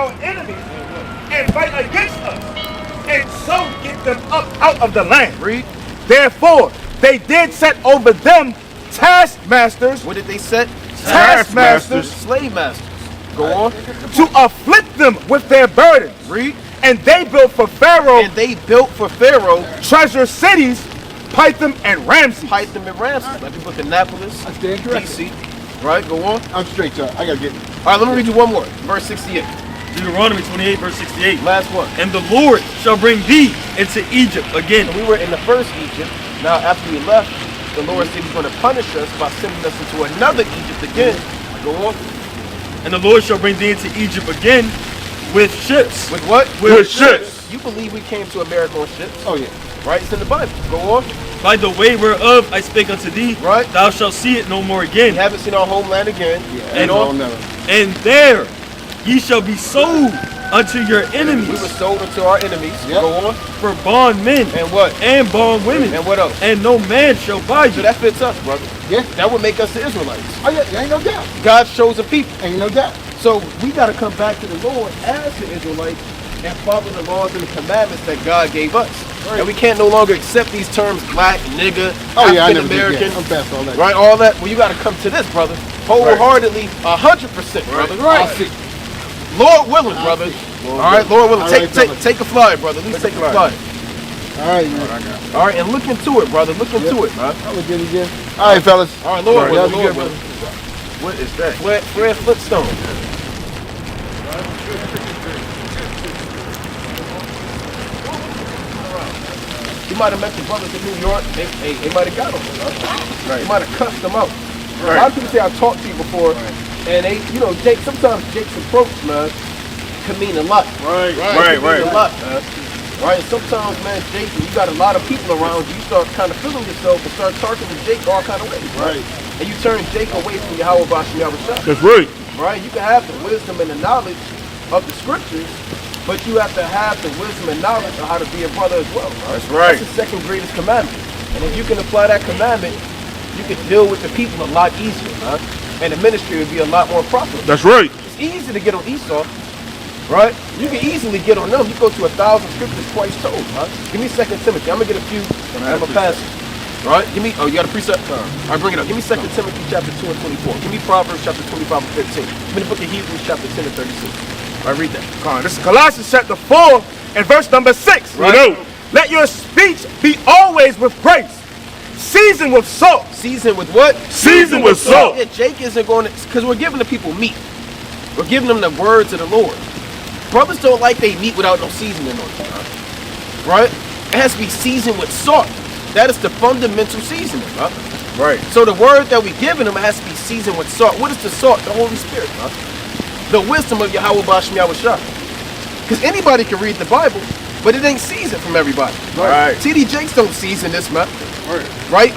our enemies and fight against us, and so get them up out of the land. Read. Therefore, they did set over them taskmasters. What did they set? Taskmasters. Slave masters. Go on. To afflict them with their burdens. Read. And they built for Pharaoh. And they built for Pharaoh treasure cities, Pithom and Ramses. Pithom and Ramses. Like the book of Annapolis. I stand corrected. DC. Right, go on. I'm straight, sir. I gotta get it. All right, let me read you one more. Verse 68. Deuteronomy 28, verse 68. Last one. And the Lord shall bring thee into Egypt again. So we were in the first Egypt. Now, after we left, the Lord said he's going to punish us by sending us into another Egypt again. Go on. And the Lord shall bring thee into Egypt again with ships. With what? With ships. You believe we came to America on ships? Oh, yeah. Right? It's in the Bible. Go on. By the way whereof I spake unto thee, right? Thou shalt see it no more again. We haven't seen our homeland again. Yeah, and there ye shall be sold unto your enemies. We were sold unto our enemies. Yep. Go on. For bondmen. And what? And bondwomen. And what else? And no man shall buy you. So that fits us, brother. Yeah. That would make us the Israelites. Oh, yeah. There ain't no doubt. God's chosen people. Ain't no doubt. So we got to come back to the Lord as the Israelites and follow the laws and the commandments that God gave us. Right. And we can't no longer accept these terms black, nigga, African American, I'm past all that. Right, all that. Well, you got to come to this, brother, wholeheartedly, 100%, brother. Right. Lord willing, brother. All right, Lord willing. Take a flyer, brother. At least take a flyer. All right, man. All right, and look into it, brother. Look into it, man. I'll look into it again. All right, fellas. All right, Lord willing. Lord willing. What is that? Fred Flintstone. You might have met your brothers in New York. They might have got them. Right. They might have cussed them out. Right. A lot of people say I've talked to you before, and they, you know, sometimes Jake's approach, man, can mean a lot. Right. A lot, man. Right. And sometimes, man, Jake, when you got a lot of people around you, you start kind of feeling yourself and start talking to Jake all kind of ways. Right. And you turn Jake away from Yahweh Bashim Yahushua. That's right. Right. You can have the wisdom and the knowledge of the scriptures, but you have to have the wisdom and knowledge of how to be a brother as well. Right? That's right. That's the second greatest commandment. And if you can apply that commandment, you can deal with the people a lot easier, huh? And the ministry would be a lot more profitable. That's right. It's easy to get on Esau, right? You can easily get on them. You go to 1,000 scriptures twice told, huh? Give me 2 Timothy. I'm gonna get a few. I'm gonna pass it. Right? Give me. Oh, you got a precept? All right, bring it up. Give me 2 Timothy chapter 2 and 24. Give me Proverbs chapter 25 and 15. Give me the book of Hebrews chapter 10 and 36. All right, read that. Come on. This is Colossians chapter 4 and verse number 6. Right. Let your speech be always with grace, seasoned with salt. Seasoned with what? Seasoned with salt. Yeah, Jake isn't going to, because we're giving the people meat. We're giving them the words of the Lord. Brothers don't like they meat without no seasoning on it. Right? It has to be seasoned with salt. That is the fundamental seasoning, huh? Right. So the word that we're giving them has to be seasoned with salt. What is the salt? The Holy Spirit, huh? The wisdom of Yahweh Bashim Yahushua. Because anybody can read the Bible, but it ain't seasoned from everybody. Right. T.D. Jakes don't season this, man. Right?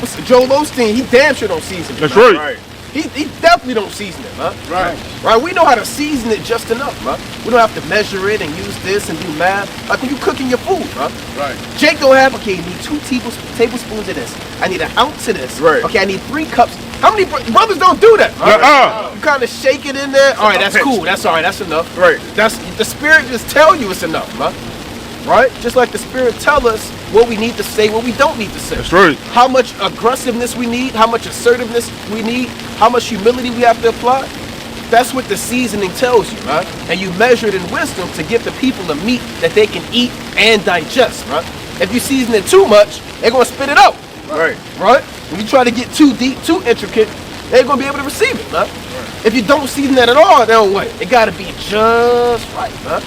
What's Joel Osteen? He damn sure don't season it. That's man. right. He definitely don't season it, man. Right? We know how to season it just enough, man. We don't have to measure it and use this and do math. Like when you cooking your food, man. Right. Jake don't have, okay, you need 2 tablespoons of this. I need 1 ounce of this. Right. Okay, I need 3 cups. How many brothers don't do that? You kind of shake it in there. All right, that's cool. That's all right. That's enough. Right. That's the Spirit just tell you it's enough, man. Right? Just like the Spirit tell us what we need to say, what we don't need to say. That's right. How much aggressiveness we need, how much assertiveness we need, how much humility we have to apply. That's what the seasoning tells you, right? And you measure it in wisdom to give the people the meat that they can eat and digest, right? If you season it too much, they're gonna spit it out. Right. Right? If you try to get too deep, too intricate, they're gonna be able to receive it, right? If you don't season that at all, then what? It gotta be just right, huh?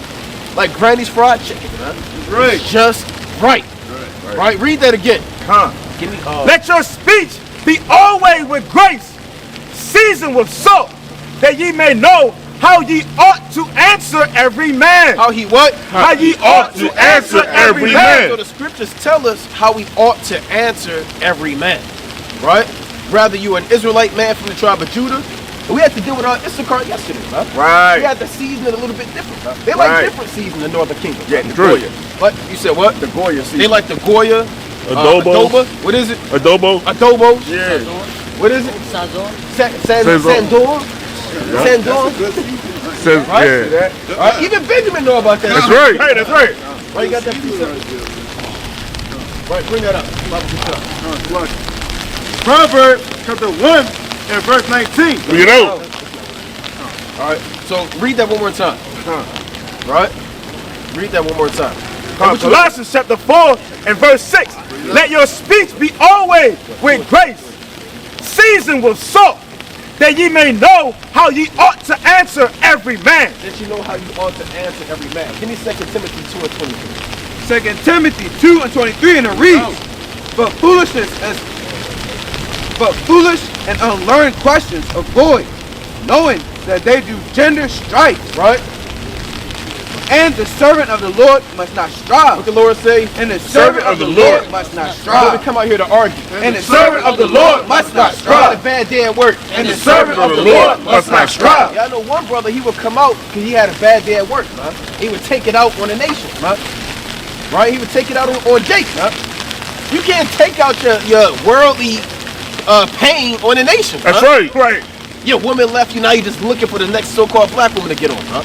Like Granny's fried chicken, huh? Right. It's just right. Right? Read that again. Give me Let your speech be always with grace, seasoned with salt, that ye may know how ye ought to answer every man. How he what? How ye ought to answer every man. So the scriptures tell us how we ought to answer every man. Right? Rather you an Israelite man from the tribe of Judah. We had to deal with our Issachar yesterday, huh? Right. We had to season it a little bit different, huh? They like different season in the Northern Kingdom. Yeah, the Goya. What? You said what? The Goya season. They like the Goya. Adobo. What is it? Adobo. Yeah. What is it? Sandor. Sandor. Says, Right? yeah. Right? Even Benjamin know about that. That's right. Hey, that's right. Right, you got that precept? Right, bring that up. Proverbs chapter 1 and verse 19. You know. All right, so read that one more time. Right? Read that one more time. Colossians chapter 4 and verse 6. Let your speech be always with grace, seasoned with salt, that ye may know how ye ought to answer every man. That you know how you ought to answer every man. Give me 2 Timothy 2 and 23. 2 Timothy 2 and 23, and it reads, But foolish and unlearned questions avoid, knowing that they do gender strife, Right? and the servant of the Lord must not What strive, the Lord say? and the servant of the Lord must not Brother, strive, come out here to argue. and the servant of the Lord must not Got a strive, bad day at work. and the servant of the Lord must not strive. Y'all know one brother, he would come out because he had a bad day at work, man. He would take it out on the nation, man. Right? He would take it out on Jake, man. You can't take out your worldly pain on the nation, That's man. right. Right. Your woman left you, now you just looking for the next so-called black woman to get on, huh?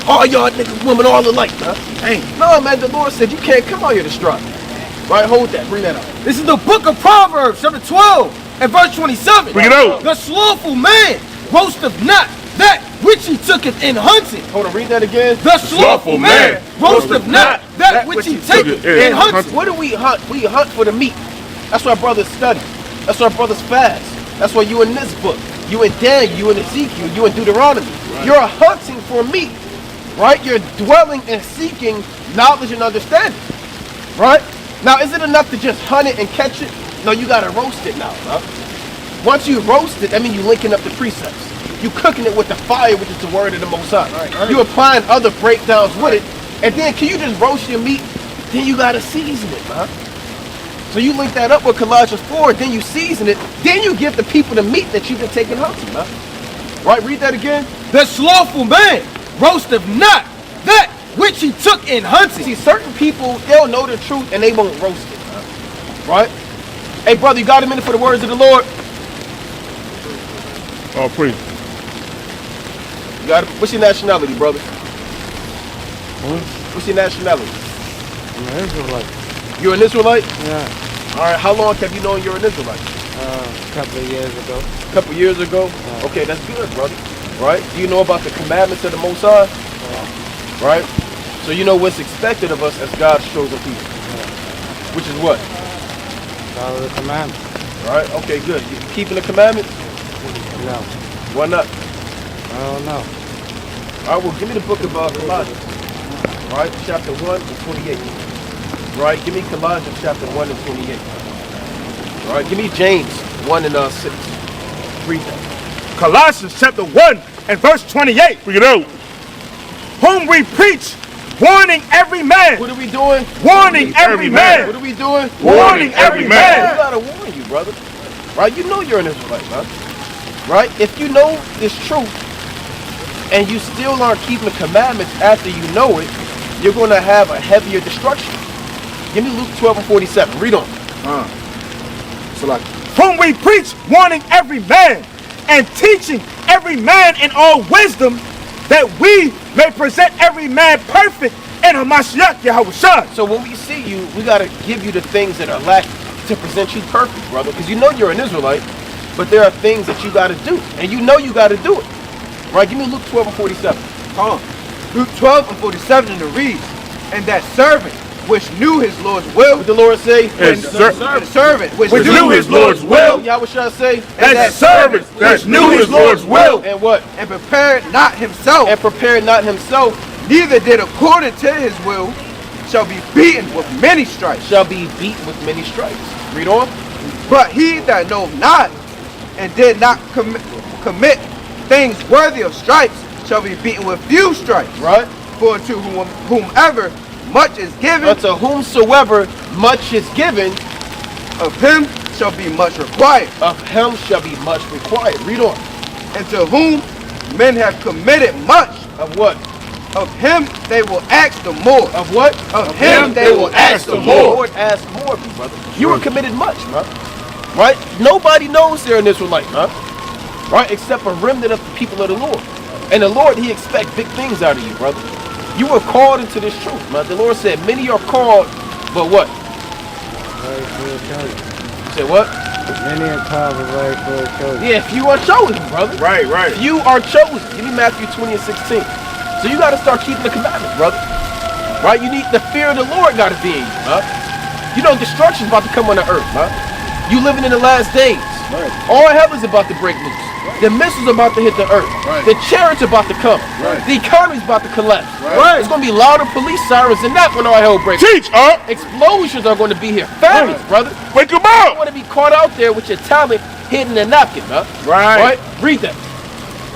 All y'all niggas, women all alike, huh? Dang. No, man, the Lord said you can't come out here to strive. Right, hold that, bring that up. This is the book of Proverbs, chapter 12 and verse 27. Bring it out. The slothful man roasteth not that which he tooketh in hunting. Hold on, read that again. The slothful man roasteth not that which he taketh in hunting. What do we hunt? We hunt for the meat. That's why brothers study. That's why brothers fast. That's why you in this book. You in Daniel, you in Ezekiel, you in Deuteronomy. Right. You're hunting for meat. Right? You're dwelling and seeking knowledge and understanding. Right? Now, is it enough to just hunt it and catch it? No, you gotta roast it now, huh? Once you roast it, that means you linking up the precepts. You cooking it with the fire, which is the word of the Most High. Right. You applying other breakdowns with it. And then, can you just roast your meat? Then you gotta season it, huh? So you link that up with Colossians 4, then you season it, then you give the people the meat that you've been taking hunting, huh? Right, read that again. The slothful man roasteth not that which he took in hunting. See, certain people, they'll know the truth and they won't roast it, huh? Right? Hey, brother, you got a minute for the words of the Lord? Oh, please. You got it. What's your nationality, brother? What's your nationality? I'm an Israelite. You're an Israelite? Yeah. All right, how long have you known you're an Israelite? A couple of years ago. A couple years ago? Okay, that's good, brother. Right? Do you know about the commandments of the Most High? Right? So you know what's expected of us as God's chosen people. Which is what? Follow the commandments. Right? Okay, good. You keeping the commandments? No. Why not? I don't know. All right, well, give me the book of Colossians. Right? Chapter 1 and 28. Right? Give me Colossians chapter 1 and 28. All right? Give me James 1 and 6. Read that. Colossians chapter 1 and verse 28. Bring it out. Whom we preach, warning every man. What are we doing? Warning every man. What are we doing? Warning every We man. gotta warn you, brother. Right? You know you're an Israelite, man. Right? If you know this truth and you still aren't keeping the commandments after you know it, you're going to have a heavier destruction. Give me Luke 12 and 47. Read on. So like, whom we preach, warning every man and teaching every man in all wisdom, that we may present every man perfect in Hamashiach Yahushua. So when we see you, we got to give you the things that are lacking to present you perfect, brother. Because you know you're an Israelite, but there are things that you got to do. And you know you got to do it. Right? Give me Luke 12 and 47. Luke 12 and 47 in the reads, and that servant which knew his Lord's will, What the Lord say? And the servant which Which knew his Lord's will. Yahushua say? That servant that knew his Lord's will. And what? and prepared not himself, And prepared not himself, neither did according to his will, shall be beaten with many stripes. shall be beaten with many stripes. Read on. But he that knoweth not, and did not commit things worthy of stripes, shall be beaten with few stripes. Right? For to whomever much is given, Unto whomsoever much is given, of him shall be much required. of him shall be much required. Read on. And to whom men have committed much, Of what? of him they will ask the more. Of what? Of him they will ask the The more. Lord asked more of you, brother. You were committed much, man. Right? Nobody knows they're an Israelite, man. Right? Except a remnant of the people of the Lord. And the Lord, he expects big things out of you, brother. You were called into this truth, man. The Lord said, many are called, but what? You said what? Many are called, but very few are chosen. Yeah, few are chosen, brother. Right, right. Few are chosen. Give me Matthew 20 and 16. So you got to start keeping the commandments, brother. Right? You need the fear of the Lord got to be in you, huh? You know destruction's about to come on the earth, huh? You living in the last days. Right. All heaven's about to break loose. The missiles are about to hit the earth. Right. The chariots are about to come. Right. The economy's about to collapse. Right. It's going to be louder police sirens than that when all hell breaks. Teach, Explosions are going to be here. Famines, brother. Wake them You up. don't want to be caught out there with your talent hidden in a napkin, huh? Right. Read that.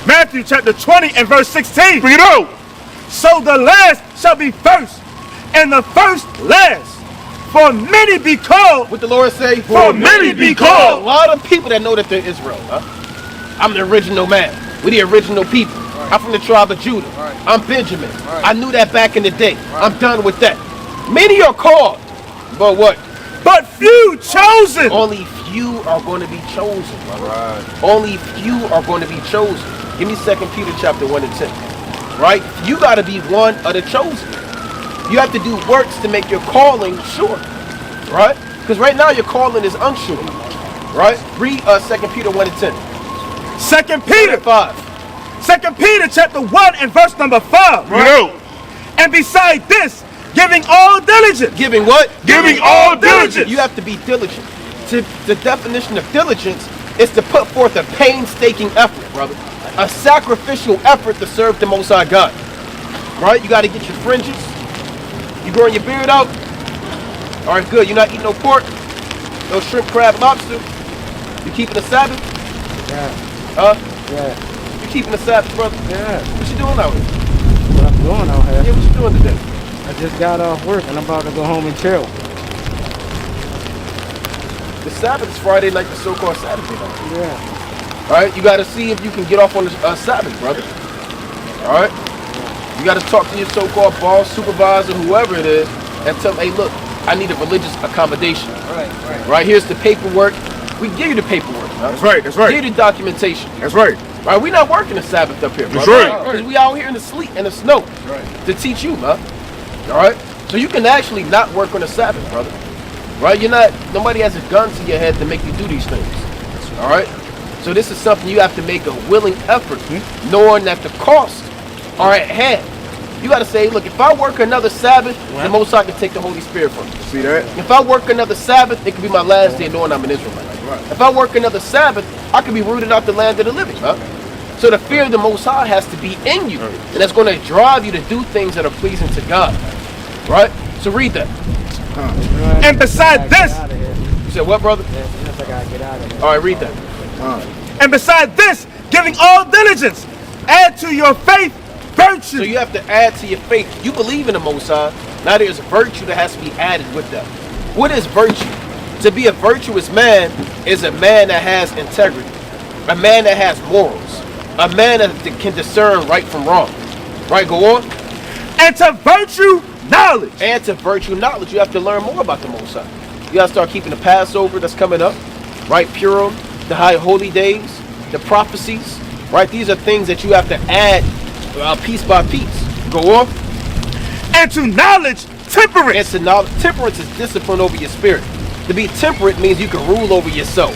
Matthew chapter 20 and verse 16. Bring it out. So the last shall be first, and the first last. For many be called. What the Lord say? For many be A called. lot of people that know that they're Israel, huh? I'm the original man. We're the original people. I'm from the tribe of Judah. I'm Benjamin. I knew that back in the day. I'm done with that. Many are called, but what? But few chosen. Only few are going to be chosen, brother. Only few are going to be chosen. Give me 2 Peter chapter 1 and 10. Right? You got to be one of the chosen. You have to do works to make your calling sure. Right? Because right now your calling is unsure. Right? Read 2 Peter 1 and 10. 2 Peter 5. 2 Peter chapter 1 and verse number 5. Right? And beside this, giving all diligence. Giving what? Giving all diligence. You have to be diligent. The definition of diligence is to put forth a painstaking effort, brother. A sacrificial effort to serve the Most High God. Right? You got to get your fringes. You growing your beard out? All right, good. You're not eating no pork, no shrimp, crab, lobster. You keeping the Sabbath? Yeah. Huh? Yeah. You keeping the Sabbath, brother? Yeah. What you doing out here? What I'm doing out here. Yeah, what you doing today? I just got off work and I'm about to go home and chill. The Sabbath is Friday night, the so-called Saturday night. Yeah. All right, you got to see if you can get off on the Sabbath, brother. All right? You got to talk to your so-called boss, supervisor, whoever it is, and tell them, hey, look, I need a religious accommodation. Right, here's the paperwork. We give you the paperwork. Huh? That's right, that's We right. give you the documentation. That's right. Right, we're not working the Sabbath up here, That's brother. right. Because we out here in the sleet and the snow to teach you, man. All right? So you can actually not work on the Sabbath, brother. Right? You're not, nobody has a gun to your head to make you do these things. All right? So this is something you have to make a willing effort, knowing that the costs are at hand. You got to say, look, if I work another Sabbath, the Most High can take the Holy Spirit from me. See that? If I work another Sabbath, it could be my last day knowing I'm an Israelite. If I work another Sabbath, I could be rooted out the land of the living. Huh? So the fear of the Most High has to be in you. And that's going to drive you to do things that are pleasing to God. Right? So read that. And beside this, You said what, brother? Yes, I gotta get out of here. All right, read that. and beside this, giving all diligence, add to your faith virtue. So you have to add to your faith. You believe in the Most High. Now there's virtue that has to be added with that. What is virtue? To be a virtuous man is a man that has integrity, a man that has morals, a man that can discern right from wrong. Right, go on. And to virtue, knowledge. And to virtue knowledge, you have to learn more about the Most High. You got to start keeping the Passover that's coming up, right? Purim, the high holy days, the prophecies, right? These are things that you have to add piece by piece. Go on. And to knowledge, temperance. And to knowledge, temperance is discipline over your spirit. To be temperate means you can rule over yourself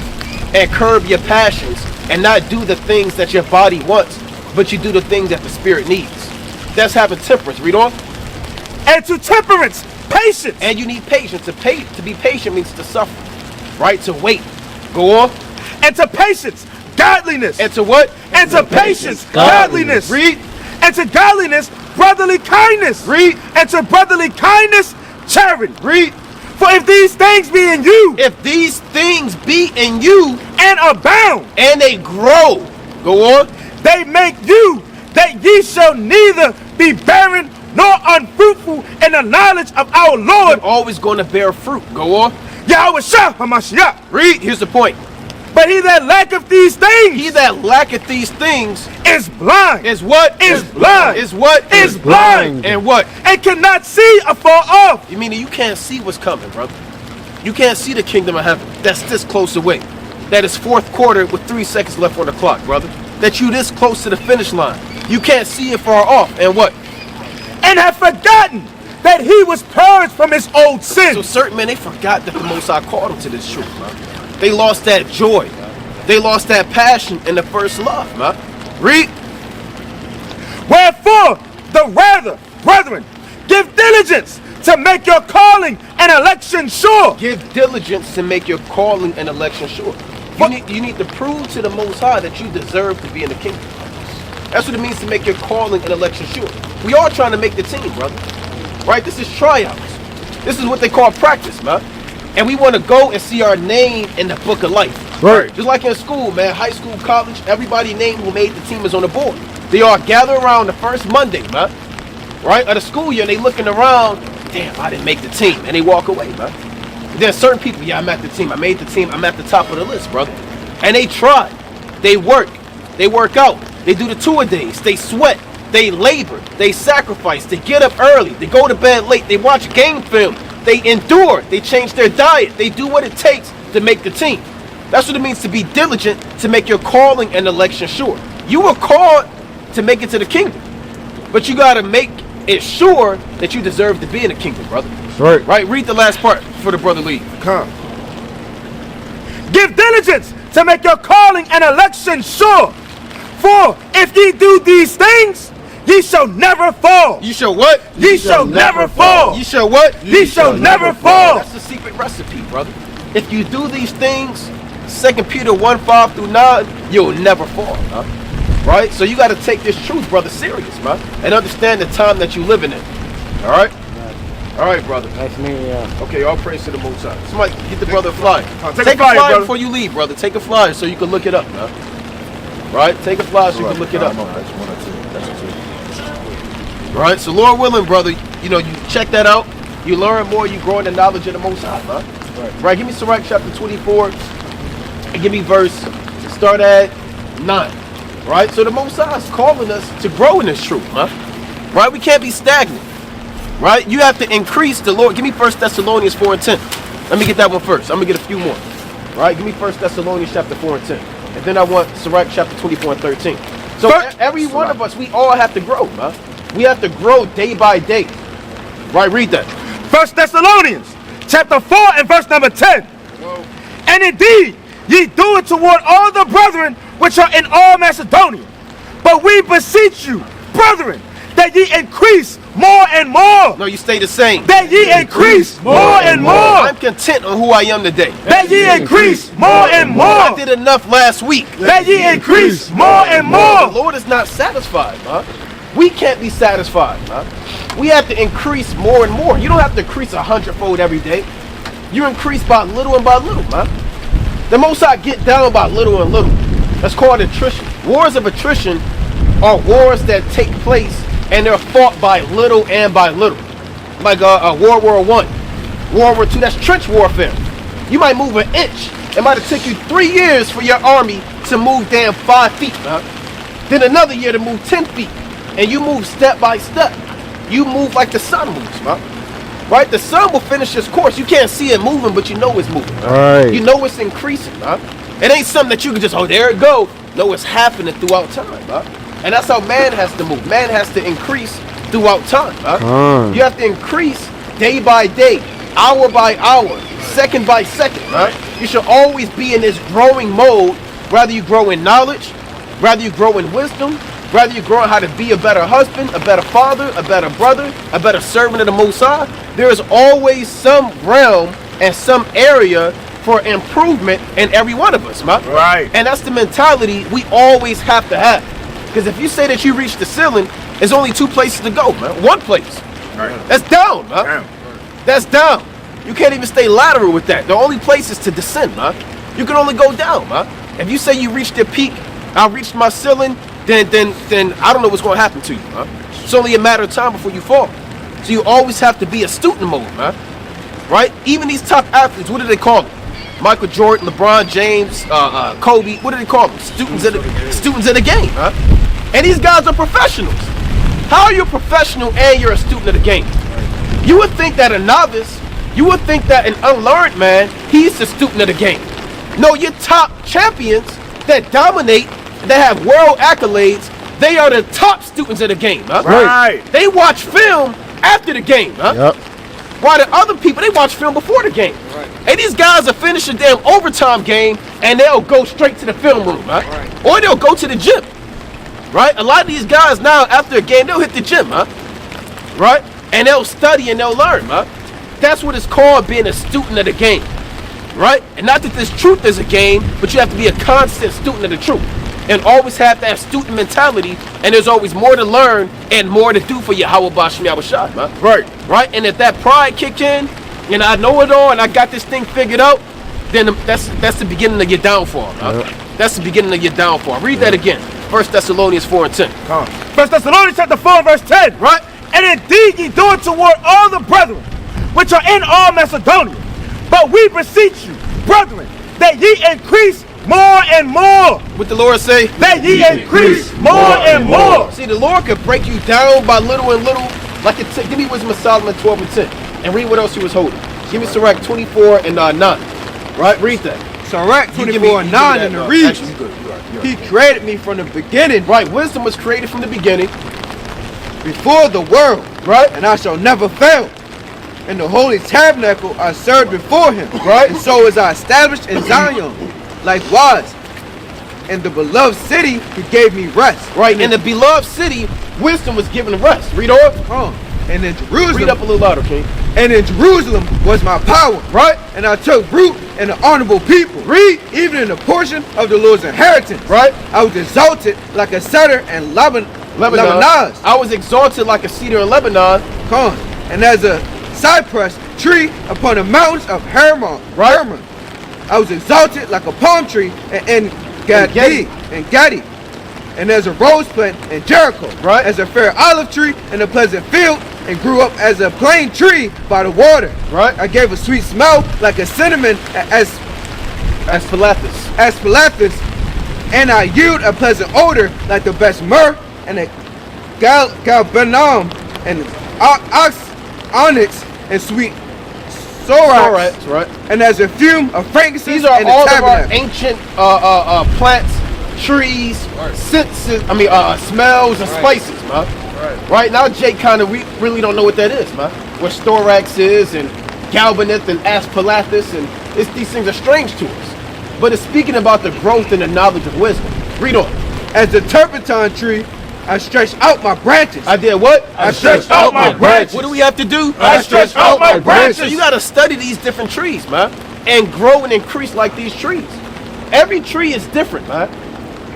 and curb your passions and not do the things that your body wants, but you do the things that the spirit needs. That's having temperance. Read on. And to temperance, patience. And you need patience. To be patient means to suffer, right? To wait. Go on. And to patience, godliness. And to what? And to patience, godliness. Read. And to godliness, brotherly kindness. Read. And to brotherly kindness, charity. Read. For if these things be in you, If these things be in you and abound, and they grow, go on. they make you that ye shall neither be barren nor unfruitful in the knowledge of our Lord, You're always going to bear fruit. Go on. Yahweh Shah HaMashiach. Read. Here's the point. But he that lacketh these things He that lacketh these things is blind, is what? Is blind. Is what? Is blind. And what? and cannot see afar off. You mean you can't see what's coming, brother? You can't see the kingdom of heaven. That's this close away. That is fourth quarter with 3 seconds left on the clock, brother. That you this close to the finish line. You can't see it far off. And what? And have forgotten that he was purged from his old sins. So certain men, they forgot that the Most High called them to this truth, man. They lost that joy. They lost that passion and the first love, man. Read. Wherefore, the rather, brethren, give diligence to make your calling and election sure. Give diligence to make your calling and election sure. You need to prove to the Most High that you deserve to be in the kingdom. That's what it means to make your calling and election sure. We are trying to make the team, brother. Right? This is tryouts. This is what they call practice, man. And we want to go and see our name in the book of life. Right. Just like in school, man, high school, college, everybody named who made the team is on the board. They all gather around the first Monday, man. Right? Of the school year, they looking around, damn, I didn't make the team. And they walk away, man. There's certain people, yeah, I'm at the team. I made the team. I'm at the top of the list, brother. And they try. They work. They work out. They do the two-a-days. They sweat. They labor. They sacrifice. They get up early. They go to bed late. They watch game film. They endure. They change their diet. They do what it takes to make the team. That's what it means to be diligent, to make your calling and election sure. You were called to make it to the kingdom. But you got to make it sure that you deserve to be in the kingdom, brother. Right. Right? Read the last part for the brother Lee. Come. Give diligence to make your calling and election sure. For if ye do these things, ye shall never fall. You shall what? Ye shall never fall. You shall what? Ye shall never fall. That's the secret recipe, brother. If you do these things, 2 Peter 1:5-9, you'll never fall, huh? Right? So you got to take this truth, brother, serious, man, and understand the time that you're living in. All right? All right, brother. Nice meeting you. Okay, all praise to the Most High. Somebody get the brother a flyer. Take a flyer, brother. before you leave, brother. Take a flyer so you can look it up, man. Right? Take a flyer so you can look it up. Right? So Lord willing, brother, you know, you check that out. You learn more. You grow in the knowledge of the Most High, man. Right? Give me Sirach chapter 24 and give me verse. Start at 9. Right? So the Most High is calling us to grow in this truth, man. Right? We can't be stagnant. Right? You have to increase the Lord. Give me 1 Thessalonians 4:10. Let me get that one first. I'm going to get a few more. Right? Give me 1 Thessalonians chapter 4:10. And then I want Sirach chapter 24-13. So every one of us, we all have to grow, man. We have to grow day by day. Right? Read that. 1 Thessalonians chapter 4 and verse number 10. And indeed, ye do it toward all the brethren which are in all Macedonia. But we beseech you, brethren, that ye increase more and more. No, you stay the same. That ye increase more and more. I'm content on who I am today. That ye increase more and more. I did enough last week. That ye increase more and more. The Lord is not satisfied, man. We can't be satisfied, man. We have to increase more and more. You don't have to increase 100-fold every day. You increase by little and by little, man. The Most High get down by little and little. That's called attrition. Wars of attrition are wars that take place and they're fought by little and by little. Like World War I, World War II, that's trench warfare. You might move an inch. It might have took you 3 years for your army to move damn 5 feet, man. Then another year to move 10 feet. And you move step by step. You move like the sun moves, man. Right? The sun will finish its course. You can't see it moving, but you know it's moving. Right. You know it's increasing, man. It ain't something that you can just, oh, there it go. No, it's happening throughout time, man. And that's how man has to move. Man has to increase throughout time, man. You have to increase day by day, hour by hour, second by second, right? You should always be in this growing mode, whether you grow in knowledge, whether you grow in wisdom, whether you grow in how to be a better husband, a better father, a better brother, a better servant of the Most High. There is always some realm and some area for improvement in every one of us, man. Right. And that's the mentality we always have to have. Because if you say that you reach the ceiling, there's only 2 places to go, man. One place. Right. That's down, man. That's down. You can't even stay lateral with that. The only place is to descend, man. You can only go down, man. If you say you reached the peak, I reached my ceiling, then I don't know what's going to happen to you, man. It's only a matter of time before you fall. So you always have to be a student mode, man. Right? Even these top athletes, what do they call them? Michael Jordan, LeBron James, Kobe, what do they call them? Students of the game, huh? And these guys are professionals. How are you a professional and you're a student of the game? You would think that a novice, you would think that an unlearned man, he's a student of the game. No, you're top champions that dominate, that have world accolades, they are the top students of the game, huh? Right. They watch film after the game, huh? Yep. While the other people, they watch film before the game. Right. And these guys will finish a damn overtime game and they'll go straight to the film room, huh? Right. Or they'll go to the gym, right? A lot of these guys now, after a game, they'll hit the gym, huh? Right? And they'll study and they'll learn, huh? That's what it's called, being a student of the game, right? And not that this truth is a game, but you have to be a constant student of the truth. And always have to have student mentality, and there's always more to learn and more to do for Yahweh Bashim Yahushua, man. Right. Right? And if that pride kick in, and I know it all, and I got this thing figured out, then that's the beginning of your downfall, huh? That's the beginning of your downfall. Read that again. 1 Thessalonians 4 and 10. 1 Thessalonians chapter 4 and verse 10. Right? And indeed ye do it toward all the brethren, which are in all Macedonia. But we beseech you, brethren, that ye increase more and more. What the Lord say? That ye increase more and more. See, the Lord could break you down by little and little. Like give me Wisdom of Solomon 12 and 10. And read what else he was holding. Give me Sirach 24 and 9. Right? Read that. Sirach 24 and 9 in the read. Actually, good. You are. He created me from the beginning. Right. Wisdom was created from the beginning. Before the world. Right. And I shall never fail. In the holy tabernacle I served before him. Right. And so is I established in Zion. Likewise, in the beloved city, he gave me rest. Right, in the beloved city, wisdom was given rest. Read on. And in Jerusalem, read up a little louder, King. And in Jerusalem was my power. Right. And I took root in the honorable people. Read. Even in the portion of the Lord's inheritance. Right. I was exalted like a cedar in Lebanon. I was exalted like a cedar in Lebanon. And as a cypress tree upon the mountains of Hermon. Right. Hermon. I was exalted like a palm tree in Gadi. And as a rose plant in Jericho. Right. As a fair olive tree in a pleasant field, and grew up as a plain tree by the water. Right. I gave a sweet smell like a cinnamon as Palathus. And I yield a pleasant odor like the best myrrh and a galbanum and onyx and sweet Sorax, right. And as a fume of frankincense. These are in all the of our ancient plants, trees, senses. Smells and spices, man. Right now, Jake we really don't know what that is, man. What Storax is and galbanith and aspalathus, and these things are strange to us. But it's speaking about the growth and the knowledge of wisdom. Read on. As the turpentine tree, I stretched out my branches. I did what? I stretched out my branches. What do we have to do? I stretched out my branches. So you got to study these different trees, man, and grow and increase like these trees. Every tree is different, man.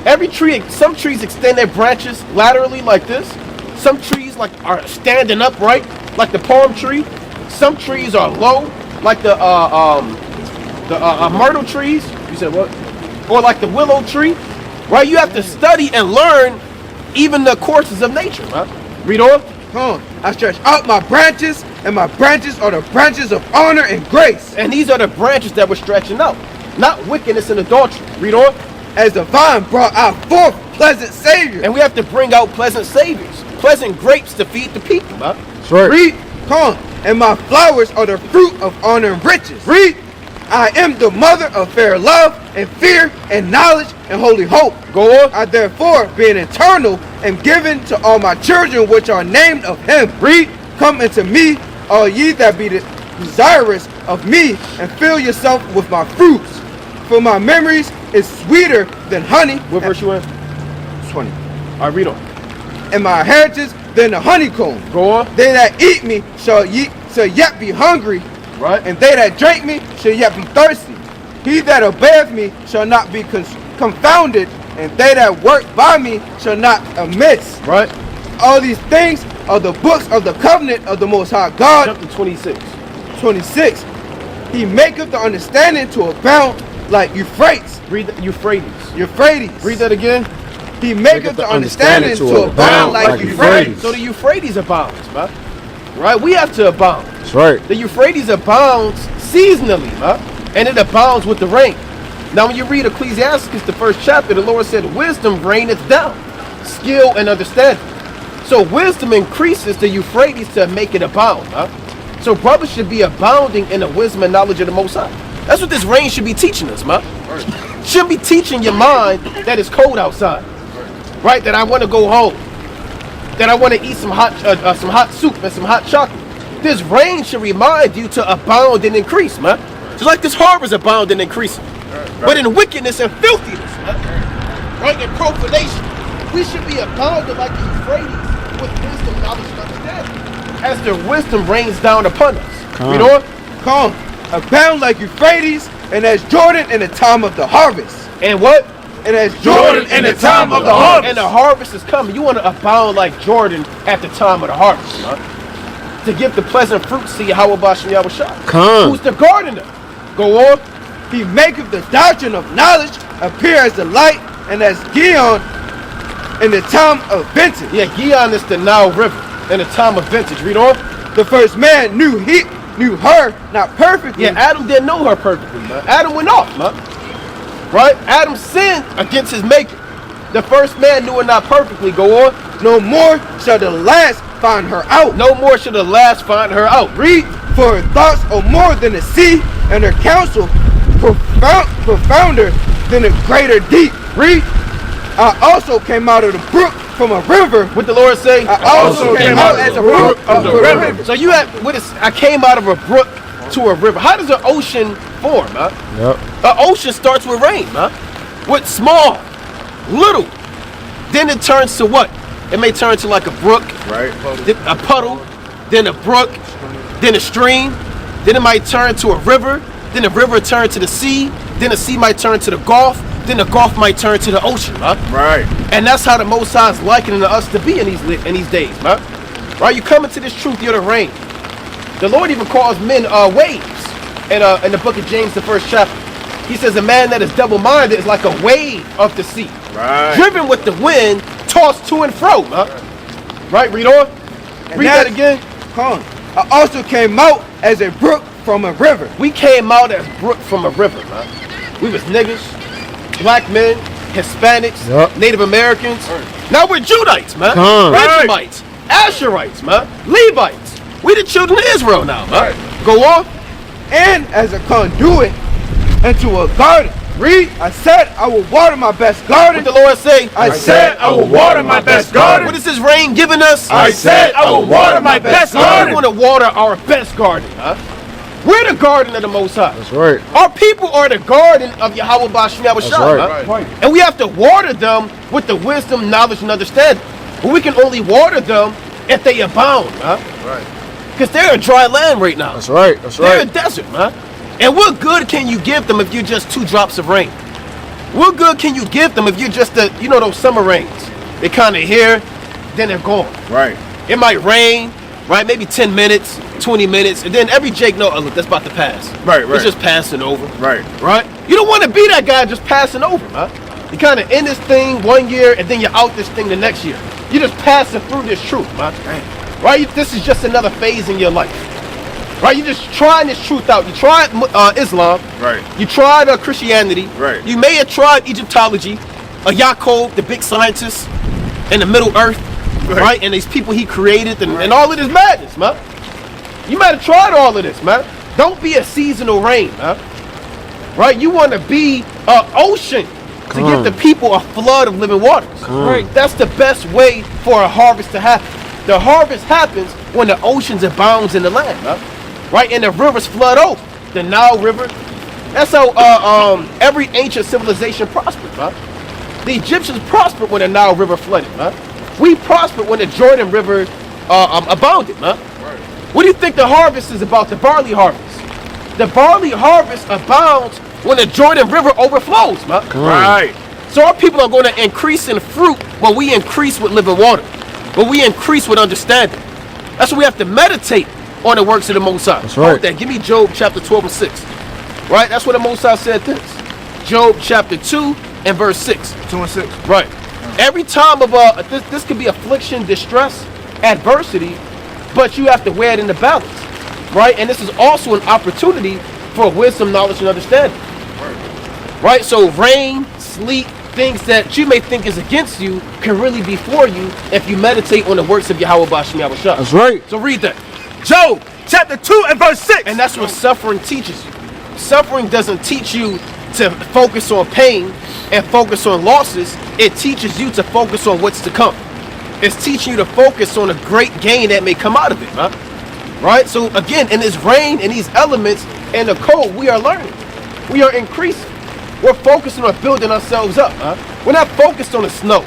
Every tree, some trees extend their branches laterally like this. Some trees are standing upright, like the palm tree. Some trees are low, like the myrtle trees. You said what? Or like the willow tree, right? You have to study and learn even the courses of nature, right? Read on. I stretch out my branches, and my branches are the branches of honor and grace. And these are the branches that we're stretching out, not wickedness and adultery. Read on. As the vine brought out forth pleasant saviors. And we have to bring out pleasant saviors, pleasant grapes to feed the people, right? Right. Read. And my flowers are the fruit of honor and riches. Read. I am the mother of fair love and fear and knowledge and holy hope. Go on. I therefore, being eternal, am given to all my children which are named of him. Read. Come unto me, all ye that be desirous of me, and fill yourself with my fruits. For my memories is sweeter than honey. What verse you in? 20. All right, read on. And my heritage than the honeycomb. Go on. They that eat me shall yet be hungry. Right. And they that drink me shall yet be thirsty. He that obeyeth me shall not be confounded, and they that work by me shall not amiss. Right. All these things are the books of the covenant of the Most High God. Chapter 26. 26. He maketh the understanding to abound like Euphrates. Read the Euphrates. Read that again. He maketh the understanding to abound like Euphrates. So the Euphrates abounds, man. Right? We have to abound. That's right. The Euphrates abounds seasonally, man. And it abounds with the rain. Now when you read Ecclesiastes, the first chapter, the Lord said, wisdom reigneth down, skill and understanding. So wisdom increases the Euphrates to make it abound, huh? So brothers should be abounding in the wisdom and knowledge of the Most High. That's what this rain should be teaching us, man. Should be teaching your mind that it's cold outside. right? That I want to go home. That I want to eat some hot soup and some hot chocolate. This rain should remind you to abound and increase, man. Just like this harvest abound and increase. But in wickedness and filthiness, man, right? In profanation, we should be abounding like the Euphrates with wisdom, knowledge, and understanding. As their wisdom rains down upon us. You know what? Come, abound like Euphrates, and as Jordan in the time of the harvest. And what? And as Jordan in the time of the harvest. And the harvest is coming. You want to abound like Jordan at the time of the harvest, man. To give the pleasant fruits to Yahweh Bashem Yahushua. Come. Who's the gardener? Go on. He maketh the doctrine of knowledge appear as the light, and as Gion in the time of vintage. Yeah, Gion is the Nile River in the time of vintage. Read on. The first man knew her not perfectly. Yeah, Adam didn't know her perfectly, man. Adam went off, man. Right? Adam sinned against his maker. The first man knew her not perfectly. Go on. No more shall the last find her out. No more shall the last find her out. Read, for her thoughts are more than the sea, and her counsel profounder than the greater deep. Read, I also came out of the brook from a river. What the Lord say? I also came out as a brook of the river. So you had, what is, I came out of a brook to a river. How does an ocean form, man? Yep. An ocean starts with rain, man. With small, little. Then it turns to what? It may turn to like a brook, Right. then a puddle, then a brook, then a stream. Then it might turn to a river. Then the river turn to the sea. Then the sea might turn to the Gulf. Then the Gulf might turn to the ocean, man. Right. And that's how the Most High is likening us to be in these days, man. Right? You come into this truth, you're the rain. The Lord even calls men waves in the book of James, the 1st chapter. He says a man that is double-minded is like a wave of the sea. Right. Driven with the wind, tossed to and fro, man. Right? Read on. Read that again. Come. I also came out as a brook from a river. We came out as brook from a river, man. We was niggas, black men, Hispanics, Native Americans. Now we're Judites, man. Benjamites, Asherites, man. Levites. We the children of Israel now, man. Go on. And as a conduit into a garden. Read, I said I will water my best garden. What the Lord say? I said I will water my best garden. What is this rain giving us? I said I will water my best garden. We want to water our best garden, huh? We're the garden of the Most High. That's right. Our people are the garden of Yahweh Bashem Yahushua. That's right. And we have to water them with the wisdom, knowledge, and understanding. But we can only water them if they abound, huh? Right. Because they're a dry land right now. That's right. That's They're right. a desert, man. And what good can you give them if you're just 2 drops of rain? What good can you give them if you're just the, you know, those summer rains? They kind of here, then they're gone. Right. It might rain, right? Maybe 10 minutes, 20 minutes, and then every Jake know, oh look, that's about to pass. Right. It's just passing over. Right. Right? You don't want to be that guy just passing over, man. You kind of in this thing 1 year, and then you're out this thing the next year. You're just passing through this truth, man. Right? This is just another phase in your life. Right? You're just trying this truth out. You tried Islam. Right. You tried Christianity. Right. You may have tried Egyptology. Yaakov, the big scientist in the Middle Earth. Right? And these people he created and all of this madness, man. You might have tried all of this, man. Don't be a seasonal rain, man. Right? You want to be an ocean to give the people a flood of living waters. Right? That's the best way for a harvest to happen. The harvest happens when the oceans abounds in the land, man. Right? And the rivers flood over. The Nile River. That's how every ancient civilization prospered, man. The Egyptians prospered when the Nile River flooded, man. We prospered when the Jordan River abounded, man. What do you think the harvest is about? The barley harvest. The barley harvest abounds when the Jordan River overflows, man. Right. So our people are going to increase in fruit when we increase with living water. When we increase with understanding. That's why we have to meditate on the works of the Most High. That's right. Give me Job chapter 12 and 6. Right? That's what the Most High said this. Job chapter 2 and verse 6. 2 and 6. Right. Every time of this could be affliction, distress, adversity, but you have to weigh it in the balance. Right? And this is also an opportunity for wisdom, knowledge, and understanding. Right? So rain, sleet, things that you may think is against you can really be for you if you meditate on the works of Yahweh Bashem Yahushua. That's right. So read that. Job chapter 2 and verse 6. And that's what suffering teaches you. Suffering doesn't teach you to focus on pain. and focus on losses, it teaches you to focus on what's to come. It's teaching you to focus on a great gain that may come out of it, huh? Right? So again, in this rain and these elements and the cold, we are learning. We are increasing. We're focusing on building ourselves up, huh? We're not focused on the snow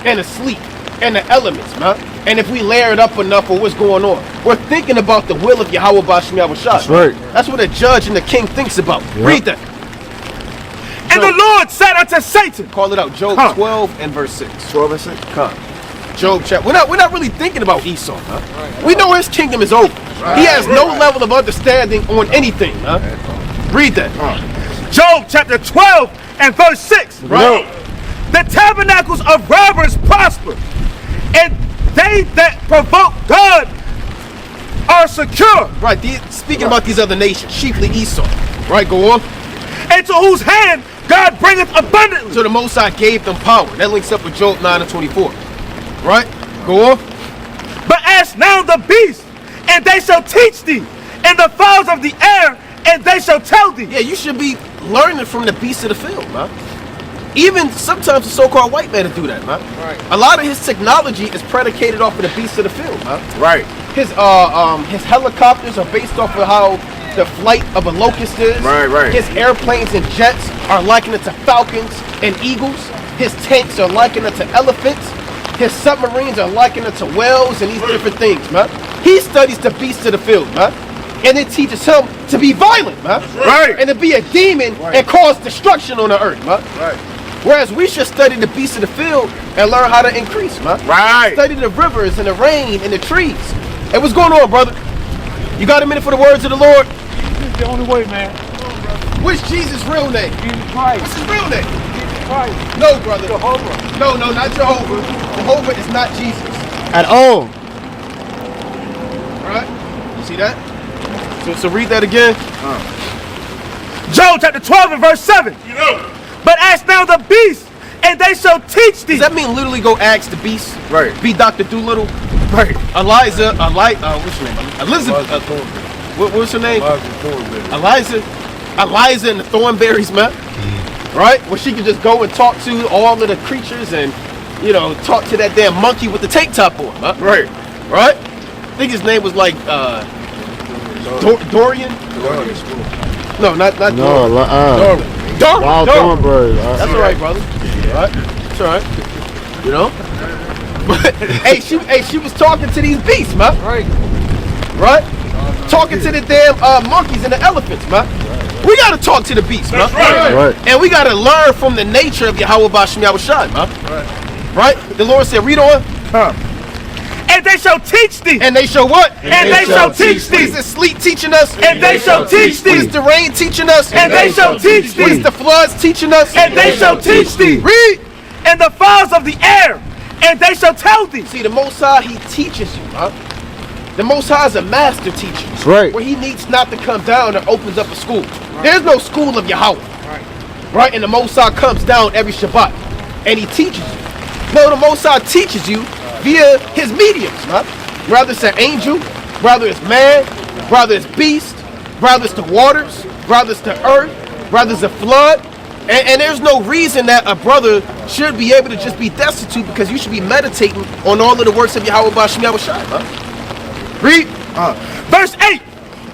and the sleet and the elements, huh? And if we layer it up enough for what's going on, we're thinking about the will of Yahweh Bashim Yahushua. That's right. That's what a judge and the king thinks about. Read that. And the Lord said unto Satan, Call it out. Job 12 and verse 6. 12 and 6. Job chapter. We're not really thinking about Esau, huh? We know his kingdom is over. He has no level of understanding on anything, huh? Read that. Job chapter 12 and verse 6. Right. The tabernacles of robbers prosper, and they that provoke God are secure. Right. Speaking about these other nations, chiefly Esau. Right. Go on. And to whose hand God bringeth abundantly. So the Most High gave them power. That links up with Job 9 and 24. Right. Go on. But ask now the beast, and they shall teach thee, and the fowls of the air, and they shall tell thee. Yeah, you should be learning from the beasts of the field, man. Even sometimes the so-called white man to do that, man. Right. A lot of his technology is predicated off of the beasts of the field, man. Right. His helicopters are based off of how the flight of a locust is. Right. His airplanes and jets are likened to falcons and eagles. His tanks are likened to elephants. His submarines are likened to whales and these different things, man. He studies the beasts of the field, man. And it teaches him to be violent, man. Right. And to be a demon and cause destruction on the earth, man. Right. Whereas we should study the beasts of the field and learn how to increase, man. Right. Study the rivers and the rain and the trees. Hey, what's going on, brother? You got a minute for the words of the Lord? This is the only way, man. What's Jesus' real name? Jesus Christ. What's his real name? Jesus Christ. No, brother. Jehovah. No, not Jehovah. Jehovah is not Jesus. At all. Right? You see that? So read that again. Job chapter 12 and verse 7. But ask now the beast, and they shall teach thee. Does that mean literally go ask the beast? Right. Be Dr. Doolittle? Right. What's her name? Elizabeth. What's her name? Eliza and the Thornberries, man. Right? Where she can just go and talk to all of the creatures and, talk to that damn monkey with the tank top on, huh? Right. Right? I think his name was like, Dorian? No, not Dorian. Darwin. Wild Thornberry. That's all right, brother. All right. That's all right. But hey, she was talking to these beasts, man. Right? Talking to the damn monkeys and the elephants, man. We gotta talk to the beasts, man. Right. And we gotta learn from the nature of Yahweh Bashim Yahushua, man. Right? The Lord said, read on. And they shall teach thee. And they shall what? And they shall teach What is thee. the sleet teaching us? And they shall teach What is thee. the rain teaching us? And they shall teach What is thee. the floods teaching us? And they shall teach thee. Read. And the fowls of the air, and they shall tell thee. See, the Most High, he teaches you, huh? The Most High is a master teacher. That's right. Where he needs not to come down and opens up a school. There's no school of Yahweh. Right? And the Most High comes down every Shabbat. And he teaches you. No, the Most High teaches you via his mediums, huh? Whether it's an angel, whether it's man, whether it's beast, whether it's the waters, whether it's the earth, whether it's a flood. And there's no reason that a brother should be able to just be destitute, because you should be meditating on all of the works of Yahweh Bashim Yahushua, huh? Read. Verse 8.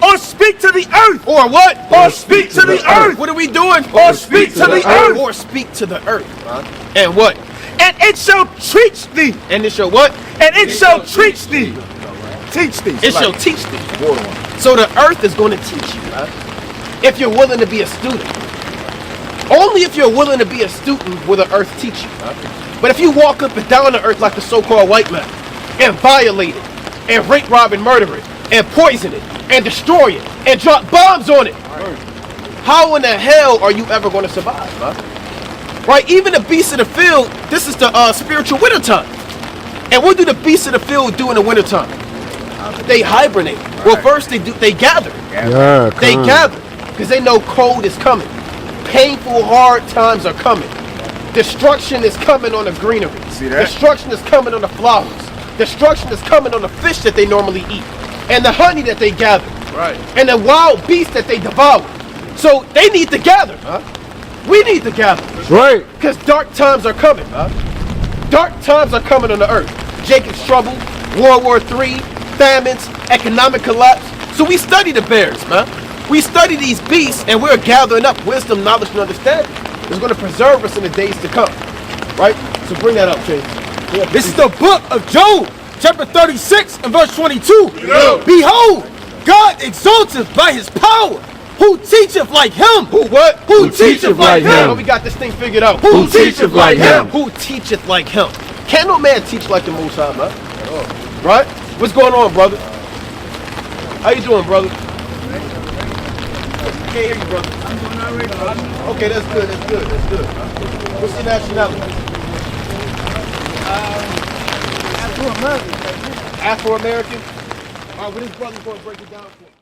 Or speak to the earth. Or what? Or speak to the earth. What are we doing? Or speak to the earth. Or speak to the earth. And what? And it shall teach thee. And it shall what? And it shall teach thee. Teach thee. It shall teach thee. So the earth is going to teach you, huh? If you're willing to be a student. Only if you're willing to be a student will the earth teach you, huh? But if you walk up and down the earth like the so-called white man and violate it and rape, rob, and murder it and poison it and destroy it and drop bombs on it, how in the hell are you ever going to survive, huh? Right? Even the beasts of the field, this is the spiritual winter time. And what do the beasts of the field do in the winter time? They hibernate. Well, first they gather. Yeah, They gather because they know cold is coming. Painful, hard times are coming. Destruction is coming on the greenery. See that? Destruction is coming on the flowers. Destruction is coming on the fish that they normally eat. And the honey that they gather. Right. And the wild beasts that they devour. So they need to gather, huh? We need to gather. Right. Because dark times are coming, man. Dark times are coming on the earth. Jacob's trouble, World War III, famines, economic collapse. So we study the bears, man. We study these beasts, and we're gathering up wisdom, knowledge, and understanding. It's going to preserve us in the days to come. Right? So bring that up, James. This is the book of Job, chapter 36 and verse 22. Yeah. Behold, God exalteth by his power. Who teacheth like him? Who what? Who teacheth like him? Oh, we got this thing figured out. Who teacheth like him? Who teacheth like him? Can no man teach like the Most High, man? Right? What's going on, brother? How you doing, brother? Can't hear you, brother. I'm doing all right, brother. Okay, that's good. That's good. That's good. What's your nationality? Afro-American. Afro-American? All right, well, this brother's going to break it down for you.